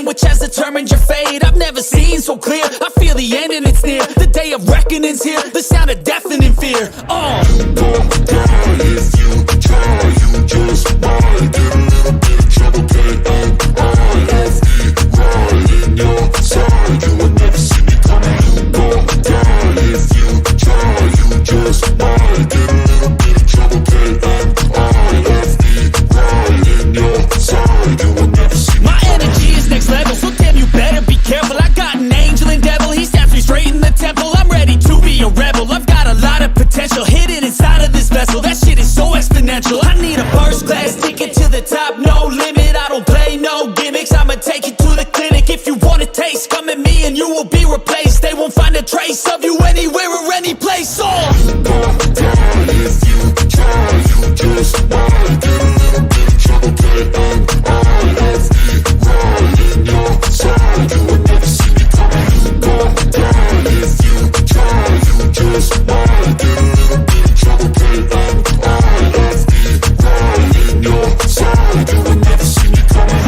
Which has determined your fate. I've never seen so clear. I feel the end and it's near. The day of reckoning's here. The sound of deafening fear. Don't die if you try. You just might get a little bit of trouble. K-N-I-F-E right in your side. You will never see me coming. Don't die if you try. You just might get a little bit of trouble. K-N-I-F-E right in your side. You will never see me. My energy is next level, so damn you better be careful. I got an angel and devil, he stabs me straight in the temple. I'm ready to be a rebel, I've got a lot of potential hidden inside of this vessel. That shit is so exponential. I need a first class ticket to the top, no limit. I don't play no gimmicks, I'ma take you to the clinic. If you want a taste, come at me and you will be replaced. They won't find a trace of you anywhere or any place. Don't die if you try. You just might get a little bit of trouble. K-N-I-F-E right in your side. You will never see me coming. Don't die if you try. You just might get a little bit of trouble. K-N-I-F-E right in your side. You will never see me coming.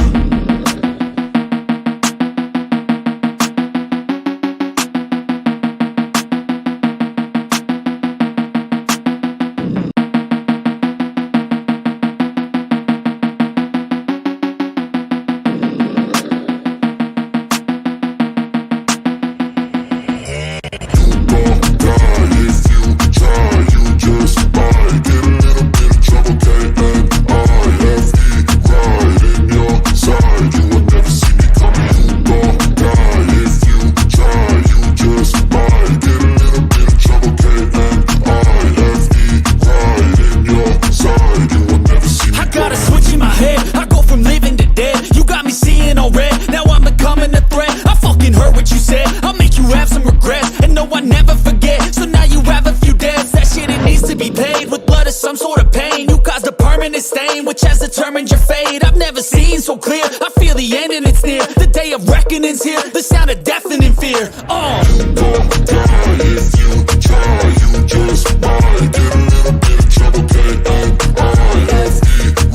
Which has determined your fate. I've never seen so clear. I feel the end and it's near. The day of reckoning's here. The sound of deafening fear. Don't die if you try. You just might get a little bit of trouble. K-N-I-F-E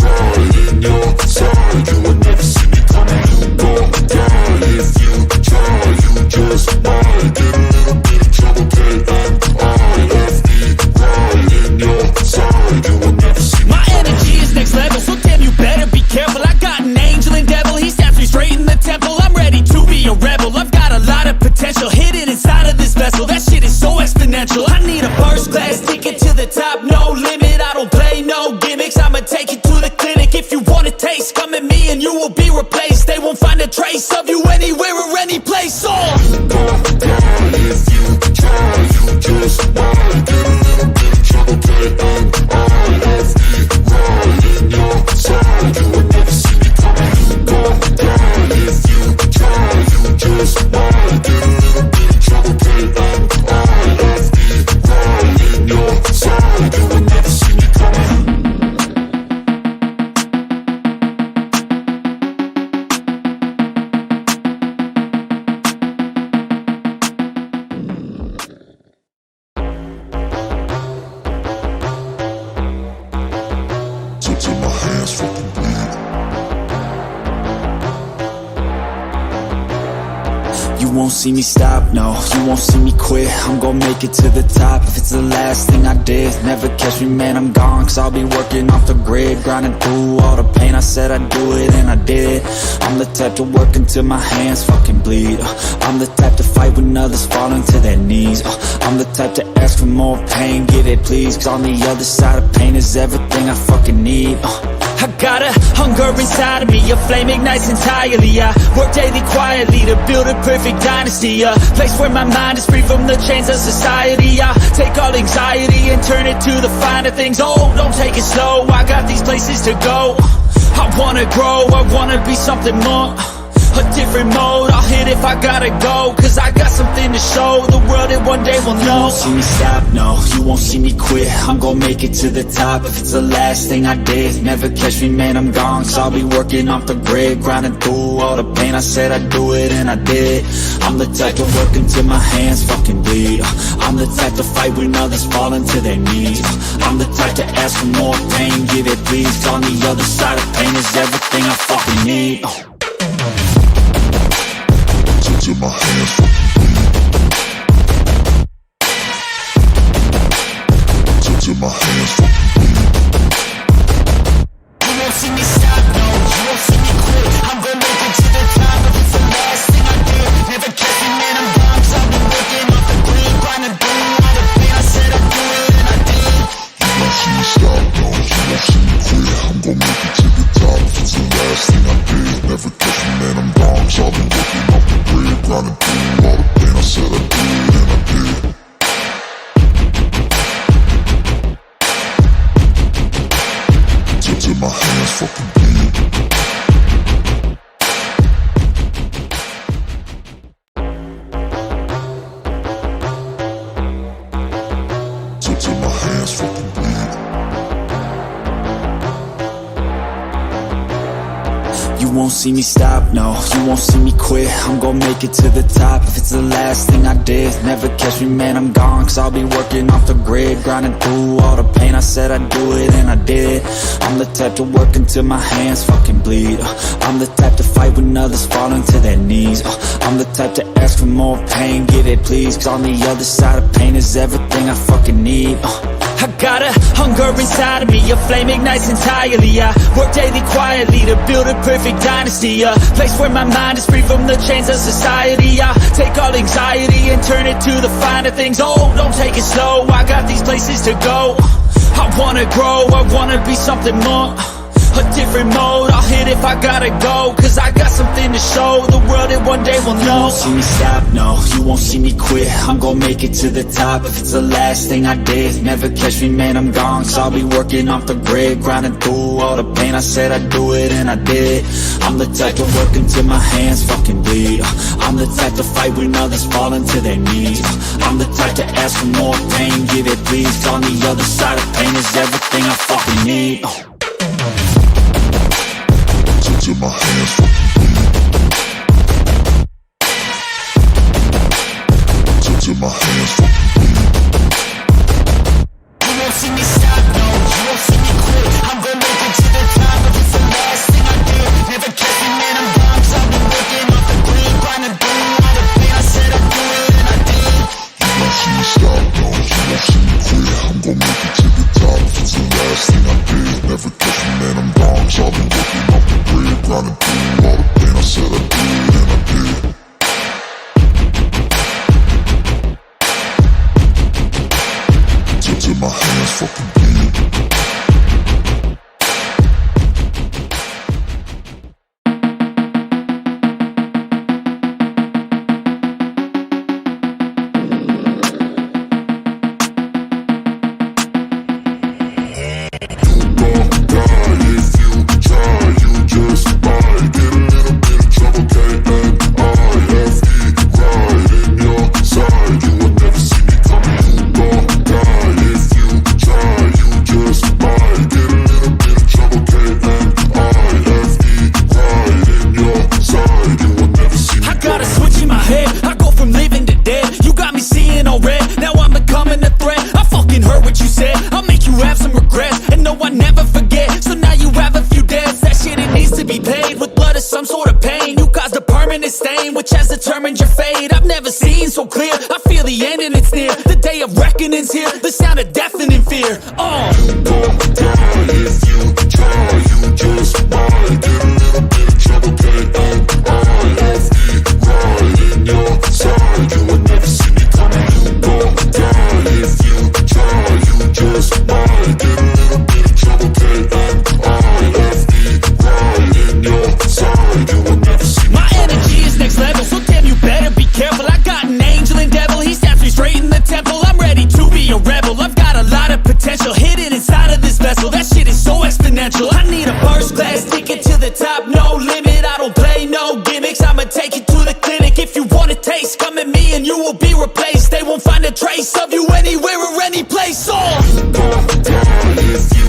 right in your side. You will never see me coming. Don't die if you try. You just might get a little bit of trouble. K-N-I-F-E right in your side. You will never see me. My energy is next level, so damn you better be careful. I got an angel and devil, he stabs me straight in the temple. I'm ready to be a rebel, I've got a lot of potential hidden inside of this vessel. That shit is so exponential. I need a first class ticket to the top, no limit. I don't play no gimmicks, I'ma take you to the clinic. If you want a taste, come at me and you will be replaced. They won't find a trace of you anywhere or any place. Don't die if you try. You just might get a little bit of trouble. K-N-I-F-E right in your side. You will never see me coming. Don't die if you try. You just might get a little bit of trouble. K-N-I-F-E right in your side. You will never see me coming. You won't see me stop, no, you won't see me quit. I'm gon' make it to the top if it's the last thing I did. Never catch me, man, I'm gone, cause I'll be working off the grid, grinding through all the pain. I said I'd do it and I did. I'm the type to work until my hands fucking bleed. I'm the type to fight when others falling to their knees. I'm the type to ask for more pain, give it please, cause on the other side of pain is everything I fucking need. I got a hunger inside of me, a flame ignites entirely. I work daily quietly to build a perfect dynasty, a place where my mind is free from the chains of society. I take all anxiety and turn it to the finer things. Oh, don't take it slow, I got these places to go. I wanna grow, I wanna be something more, a different mode, I'll hit if I gotta go, cause I got something to show the world that one day will know. You won't see me stop, no, you won't see me quit. I'm gon' make it to the top if it's the last thing I did. Never catch me, man, I'm gone, cause I'll be working off the grid, grinding through all the pain. I said I'd do it and I did. I'm the type to work until my hands fucking bleed. I'm the type to fight when others falling to their knees. I'm the type to ask for more pain, give it please, cause on the other side of pain is everything I fucking need. Till my hands fucking bleed. Till my hands fucking bleed. You won't see me stop, no, you won't see me quit. I'm gonna make it to the top if it's the last thing I did. Never catch me, man, I'm gone, cause I've been working off the grid, grinding through all the pain. I said I'd do it and I did. You won't see me stop, no, you won't see me quit. I'm gonna make it to the top if it's the last thing I did. Never catch me, man, I'm gone, cause I've been working off the grid, grinding through all the pain. I said I'd do it and I did. Till my hands fucking bleed. Till my hands fucking bleed. You won't see me stop, no, you won't see me quit. I'm gon' make it to the top if it's the last thing I did. Never catch me, man, I'm gone, cause I'll be working off the grid, grinding through all the pain. I said I'd do it and I did. I'm the type to work until my hands fucking bleed. I'm the type to fight when others falling to their knees. I'm the type to ask for more pain, give it please, cause on the other side of pain is everything I fucking need. I got a hunger inside of me, a flame ignites entirely. I work daily quietly to build a perfect dynasty, a place where my mind is free from the chains of society. I take all anxiety and turn it to the finer things. Oh, don't take it slow, I got these places to go. I wanna grow, I wanna be something more, a different mode, I'll hit if I gotta go, cause I got something to show the world that one day will know. You won't see me stop, no, you won't see me quit. I'm gon' make it to the top if it's the last thing I did. Never catch me, man, I'm gone, cause I'll be working off the grid, grinding through all the pain. I said I'd do it and I did. I'm the type to work until my hands fucking bleed. I'm the type to fight when others falling to their knees. I'm the type to ask for more pain, give it please, cause on the other side of pain is everything I fucking need. Till my hands fucking bleed. Till my hands fucking bleed. You won't see me stop, no, you won't see me quit. I'm gonna make it to the top if it's the last thing I did. Never catch me, man, I'm gone, cause I've been working off the grid, grinding through all the pain. I said I'd do it and I did. You won't see me stop, no, you won't see me quit. I'm gonna make it to the top if it's the last thing I did. Never catch me, man, I'm gone, cause I've been working off the grid, grinding through all the pain. I said never seen so clear. I feel the end and it's near. The day of reckoning's here. The sound of deafening fear. You gon' die if you try. You just might get a little bit of trouble, K-A-I-F-E. Right in your side, you would never see me coming. You gon' die if you try. You just might get a little bit of trouble, K-A-I-F-E. Right in your side, you would never see me My coming. energy is next level, so damn you better be careful. I got an angel and devil, he stabs me straight in the temple. I'm ready to be a rebel, I've got a lot of potential hidden inside of this vessel. That shit is so exponential. I need a first class ticket to the top, no limit.